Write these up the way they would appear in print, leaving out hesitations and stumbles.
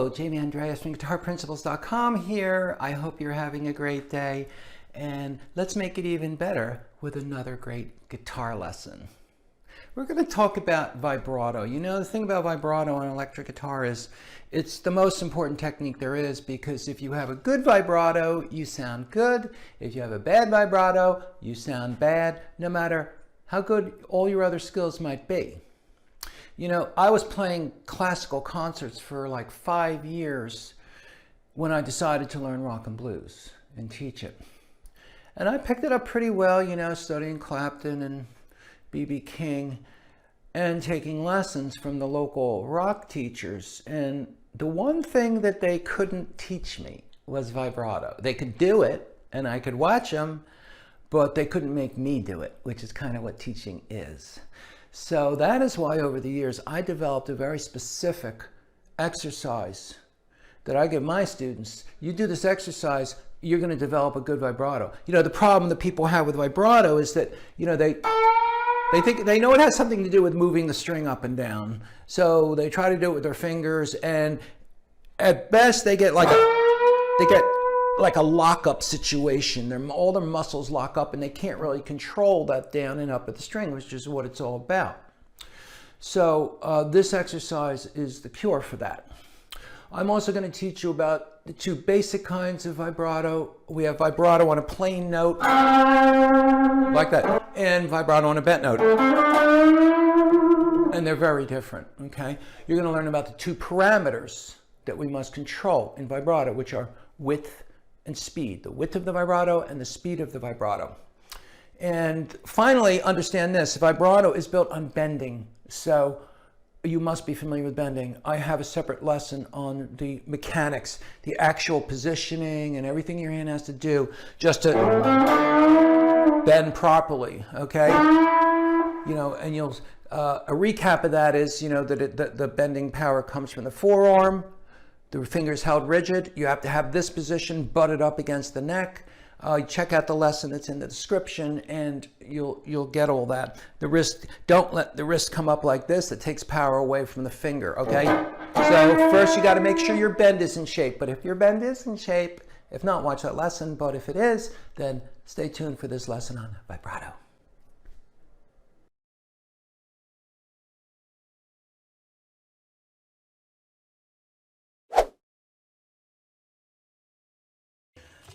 Hello, Jamie Andreas from GuitarPrinciples.com here. I hope you're having a great day, and let's make it even better with another great guitar lesson. We're going to talk about vibrato. You know, the thing about vibrato on electric guitar is it's the most important technique there is, because if you have a good vibrato, you sound good. If you have a bad vibrato, you sound bad, no matter how good all your other skills might be. You know, I was playing classical concerts for like 5 years when I decided to learn rock and blues and teach it. And I picked it up pretty well, you know, studying Clapton and B.B. King and taking lessons from the local rock teachers. And the one thing that they couldn't teach me was vibrato. They could do it and I could watch them, but they couldn't make me do it, which is kind of what teaching is. So that is why over the years I developed a very specific exercise that I give my students. You do this exercise, you're going to develop a good vibrato. You know, the problem that people have with vibrato is that, you know, they think they know it has something to do with moving the string up and down. So they try to do it with their fingers, and at best they get like a lock-up situation. All their muscles lock up and they can't really control that down and up of the string, which is what it's all about. So this exercise is the cure for that. I'm also going to teach you about the two basic kinds of vibrato. We have vibrato on a plain note, like that, and vibrato on a bent note. And they're very different, okay? You're going to learn about the two parameters that we must control in vibrato, which are width and speed, the width of the vibrato and the speed of the vibrato. And finally, understand this, vibrato is built on bending, so you must be familiar with bending. I have a separate lesson on the mechanics, the actual positioning and everything your hand has to do just to bend properly, okay? You know, and a recap of that is, you know, that the bending power comes from the forearm. The finger's held rigid. You have to have this position butted up against the neck. Check out the lesson that's in the description and you'll get all that. The wrist, don't let the wrist come up like this. It takes power away from the finger, okay? So first you got to make sure your bend is in shape. But if your bend is in shape, if not, watch that lesson. But if it is, then stay tuned for this lesson on vibrato.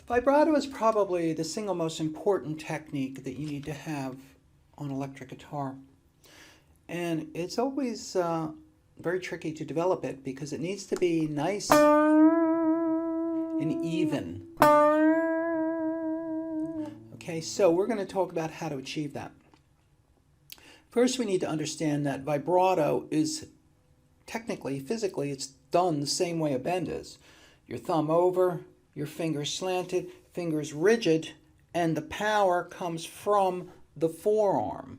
Vibrato is probably the single most important technique that you need to have on electric guitar. And it's always very tricky to develop it because it needs to be nice and even. Okay, so we're going to talk about how to achieve that. First, we need to understand that vibrato is technically, physically, it's done the same way a bend is. Your thumb over, your fingers slanted, fingers rigid, and the power comes from the forearm,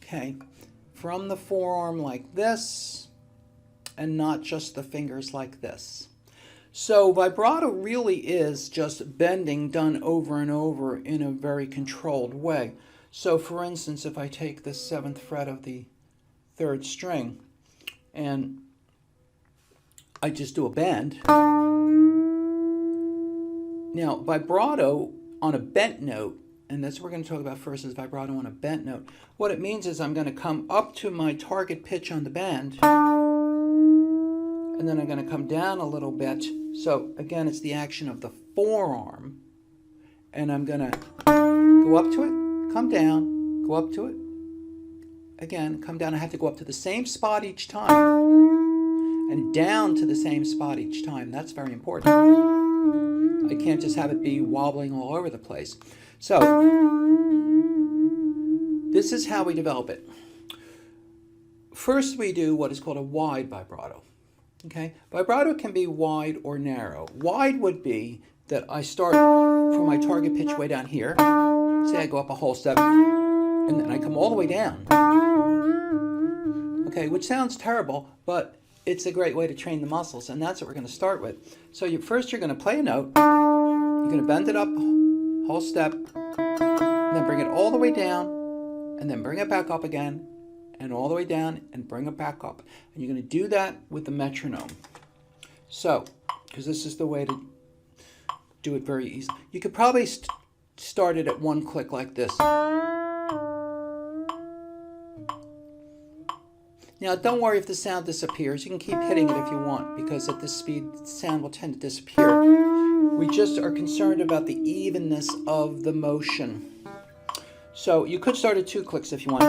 okay? From the forearm like this, and not just the fingers like this. So vibrato really is just bending done over and over in a very controlled way. So for instance, if I take the 7th fret of the 3rd string, and I just do a bend. Now, vibrato on a bent note, and that's what we're going to talk about first, is vibrato on a bent note. What it means is I'm going to come up to my target pitch on the bend, and then I'm going to come down a little bit. So again, it's the action of the forearm, and I'm going to go up to it, come down, go up to it, again, come down. I have to go up to the same spot each time, and down to the same spot each time. That's very important. I can't just have it be wobbling all over the place. So, this is how we develop it. First, we do what is called a wide vibrato. Okay? Vibrato can be wide or narrow. Wide would be that I start from my target pitch way down here. Say I go up a whole step, and then I come all the way down. Okay, which sounds terrible, but it's a great way to train the muscles, and that's what we're going to start with. So first you're going to play a note, you're going to bend it up, whole step, and then bring it all the way down, and then bring it back up again, and all the way down, and bring it back up. And you're going to do that with the metronome. So, because this is the way to do it very easily. You could probably start it at one click like this. Now, don't worry if the sound disappears. You can keep hitting it if you want, because at this speed, the sound will tend to disappear. We just are concerned about the evenness of the motion. So you could start at 2 clicks if you want.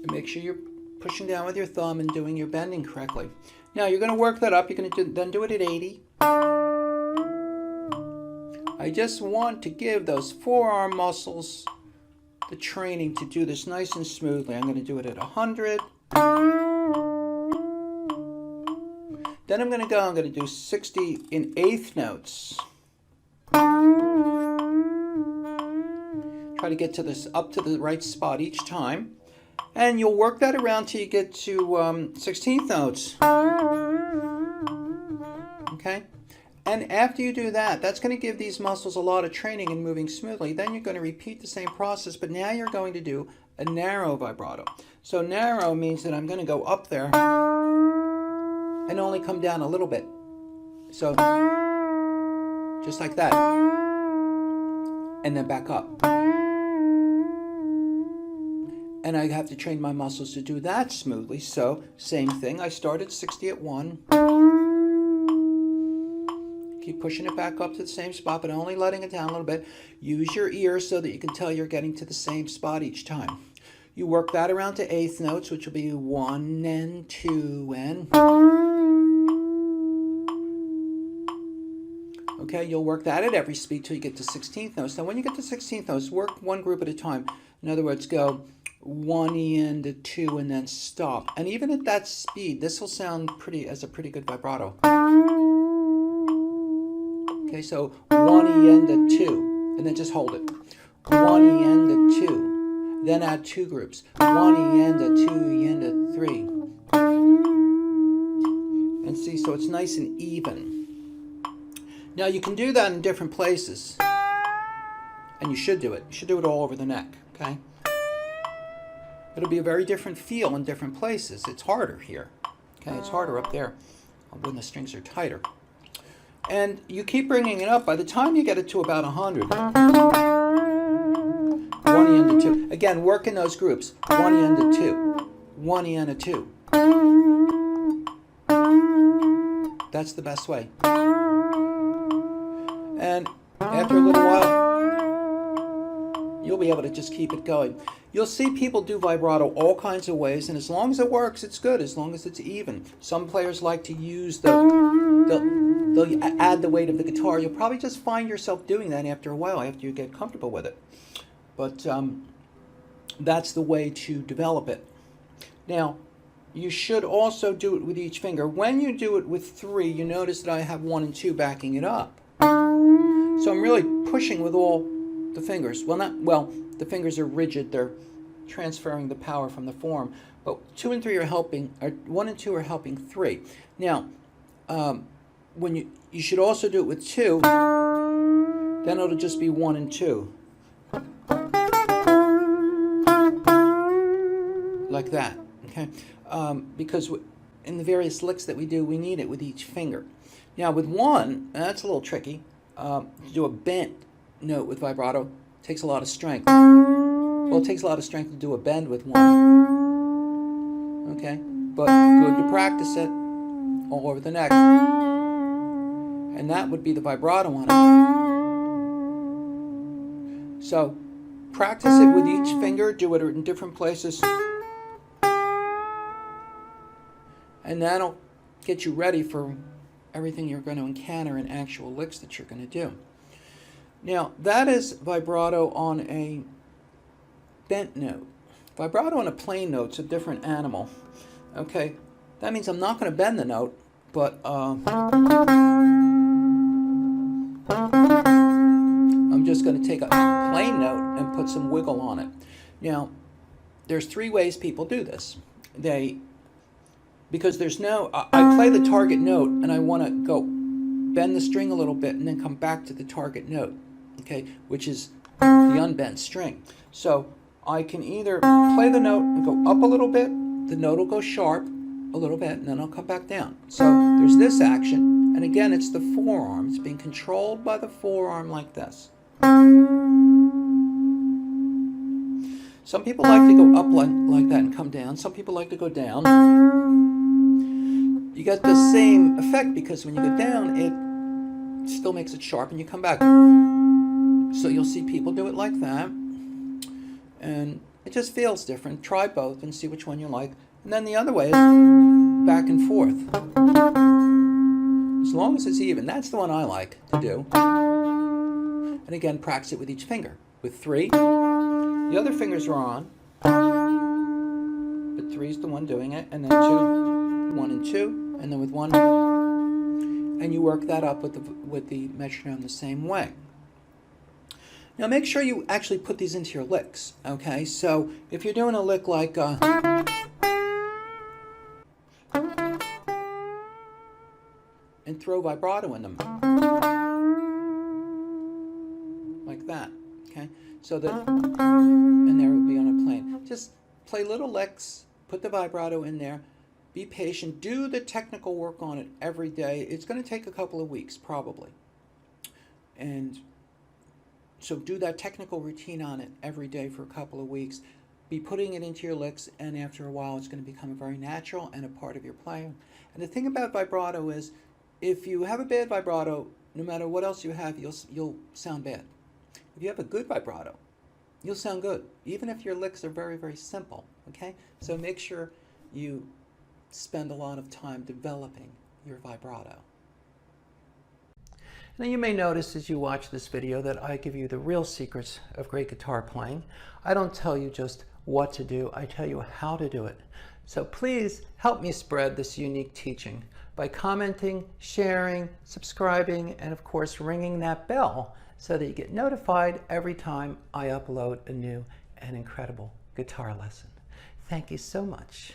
And make sure you're pushing down with your thumb and doing your bending correctly. Now you're going to work that up. You're going to then do it at 80. I just want to give those forearm muscles the training to do this nice and smoothly. I'm going to do it at 100. Then I'm going to do 60 in eighth notes. Try to get to this up to the right spot each time. And you'll work that around till you get to 16th notes. Okay? And after you do that, that's going to give these muscles a lot of training in moving smoothly. Then you're going to repeat the same process, but now you're going to do a narrow vibrato. So narrow means that I'm going to go up there and only come down a little bit. So just like that. And then back up. And I have to train my muscles to do that smoothly. So same thing. I start at 60 at 1. Keep pushing it back up to the same spot, but only letting it down a little bit. Use your ears so that you can tell you're getting to the same spot each time. You work that around to eighth notes, which will be 1 and 2 and... Okay, you'll work that at every speed till you get to 16th notes. Now when you get to 16th notes, work one group at a time. In other words, go 1 and a 2 and then stop. And even at that speed, this will sound as a pretty good vibrato. Okay, so 1 and a 2, and then just hold it. 1 and a 2, then add 2 groups. 1 and a 2 and a 3. And see, so it's nice and even. Now you can do that in different places, and you should do it. You should do it all over the neck, okay? It'll be a very different feel in different places. It's harder here, okay? It's harder up there when the strings are tighter. And you keep bringing it up. By the time you get it to about 100, 1 and a 2. Again, work in those groups. 1 and a 2. 1 and a 2. That's the best way. And after a little while, you'll be able to just keep it going. You'll see people do vibrato all kinds of ways, and as long as it works, it's good, as long as it's even. Some players like to use they'll add the weight of the guitar. You'll probably just find yourself doing that after a while, after you get comfortable with it. But that's the way to develop it. Now, you should also do it with each finger. When you do it with 3, you notice that I have 1 and 2 backing it up. So I'm really pushing with all the fingers. Well, the fingers are rigid. They're transferring the power from the form. But 2 and 3 are helping, or 1 and 2 are helping 3. Now, when you should also do it with 2, then it'll just be 1 and 2. Like that, okay? Because in the various licks that we do, we need it with each finger. Now with 1, that's a little tricky. To do a bent note with vibrato takes a lot of strength. Well, it takes a lot of strength to do a bend with 1. Okay, but good to practice it all over the neck. And that would be the vibrato on it. So practice it with each finger, do it in different places. And that'll get you ready for everything you're going to encounter in actual licks that you're going to do. Now, that is vibrato on a bent note. Vibrato on a plain note's a different animal. Okay, that means I'm not going to bend the note, but I'm just going to take a plain note and put some wiggle on it. Now, there's 3 ways people do this. Because there's I play the target note and I want to go bend the string a little bit and then come back to the target note, okay, which is the unbent string. So I can either play the note and go up a little bit, the note will go sharp, a little bit, and then I'll come back down. So there's this action, and again, it's the forearm. It's being controlled by the forearm like this. Some people like to go up like that and come down. Some people like to go down. You get the same effect because when you go down, it still makes it sharp, and you come back. So you'll see people do it like that, and it just feels different. Try both and see which one you like. And then the other way is back and forth. As long as it's even. That's the one I like to do. And again, practice it with each finger. With 3, the other fingers are on, but 3 is the one doing it, and then 2, 1 and 2, and then with 1, and you work that up with the metronome the same way. Now make sure you actually put these into your licks, okay? So if you're doing a lick like and throw vibrato in them, like that, okay? So that, and there it would be on a plane. Just play little licks, put the vibrato in there, be patient, do the technical work on it every day. It's going to take a couple of weeks, probably. And so do that technical routine on it every day for a couple of weeks. Be putting it into your licks, and after a while it's going to become very natural and a part of your playing. And the thing about vibrato is, if you have a bad vibrato, no matter what else you have, you'll sound bad. If you have a good vibrato, you'll sound good, even if your licks are very, very simple, okay? So make sure you spend a lot of time developing your vibrato. Now you may notice as you watch this video that I give you the real secrets of great guitar playing. I don't tell you just what to do, I tell you how to do it. So please help me spread this unique teaching by commenting, sharing, subscribing, and of course ringing that bell so that you get notified every time I upload a new and incredible guitar lesson. Thank you so much.